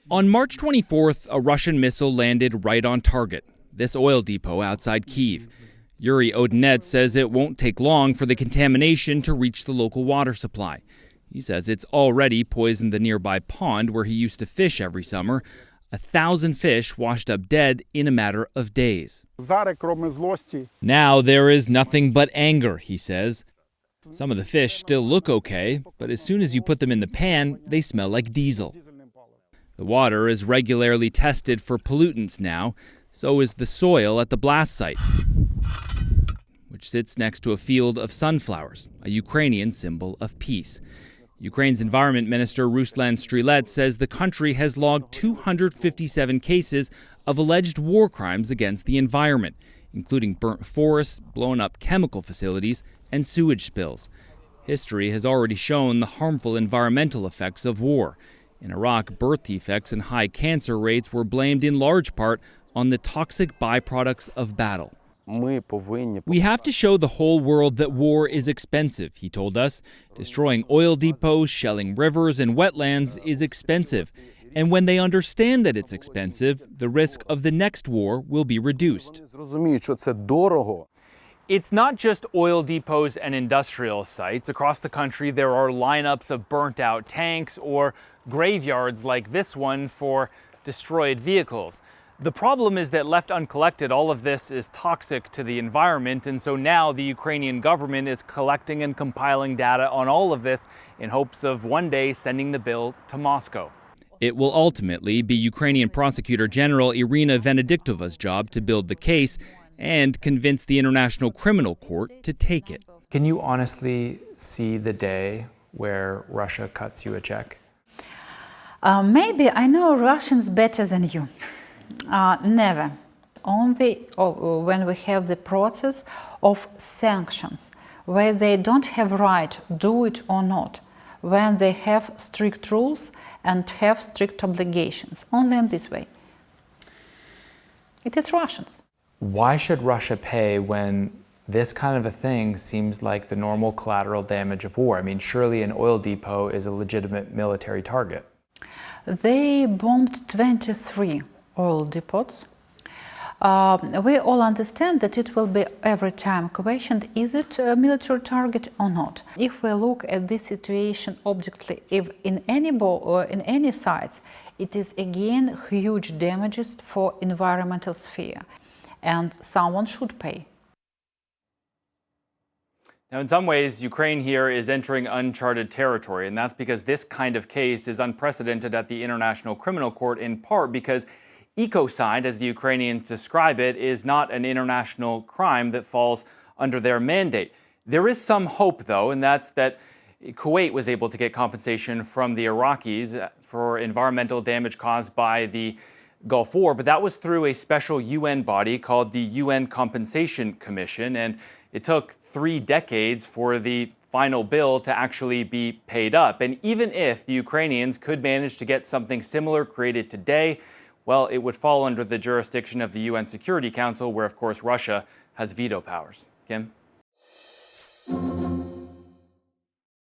On March 24th, a Russian missile landed right on target, this oil depot outside Kyiv. Yuri Odinets says it won't take long for the contamination to reach the local water supply. He says it's already poisoned the nearby pond where he used to fish every summer. 1,000 fish washed up dead in a matter of days. Now there is nothing but anger, he says. Some of the fish still look okay, but as soon as you put them in the pan, they smell like diesel. The water is regularly tested for pollutants now. So is the soil at the blast site, which sits next to a field of sunflowers, a Ukrainian symbol of peace. Ukraine's Environment Minister Ruslan Strilets says the country has logged 257 cases of alleged war crimes against the environment, including burnt forests, blown up chemical facilities, and sewage spills. History has already shown the harmful environmental effects of war. In Iraq, birth defects and high cancer rates were blamed in large part on the toxic byproducts of battle. We have to show the whole world that war is expensive, he told us. Destroying oil depots, shelling rivers and wetlands is expensive. And when they understand that it's expensive, the risk of the next war will be reduced. It's not just oil depots and industrial sites. Across the country, there are lineups of burnt-out tanks or graveyards like this one for destroyed vehicles. The problem is that left uncollected, all of this is toxic to the environment, and so now the Ukrainian government is collecting and compiling data on all of this in hopes of one day sending the bill to Moscow. It will ultimately be Ukrainian Prosecutor General Irina Venediktova's job to build the case and convince the International Criminal Court to take it. Can you honestly see the day where Russia cuts you a check? Maybe I know Russians better than you. Never. Only when we have the process of sanctions, where they don't have right do it or not, when they have strict rules and have strict obligations. Only in this way. It is Russians. Why should Russia pay when this kind of a thing seems like the normal collateral damage of war? I mean, surely an oil depot is a legitimate military target. They bombed 23 oil depots. We all understand that it will be every time questioned, is it a military target or not? If we look at this situation objectively, if in any sites, it is again huge damages for environmental sphere, and someone should pay. Now, in some ways, Ukraine here is entering uncharted territory, and that's because this kind of case is unprecedented at the International Criminal Court, in part because ecocide, as the Ukrainians describe it, is not an international crime that falls under their mandate. There is some hope, though, and that's that Kuwait was able to get compensation from the Iraqis for environmental damage caused by the Gulf War, but that was through a special UN body called the UN Compensation Commission, and it took 3 decades for the final bill to actually be paid up. And even if the Ukrainians could manage to get something similar created today, well, it would fall under the jurisdiction of the UN Security Council, where, of course, Russia has veto powers. Kim?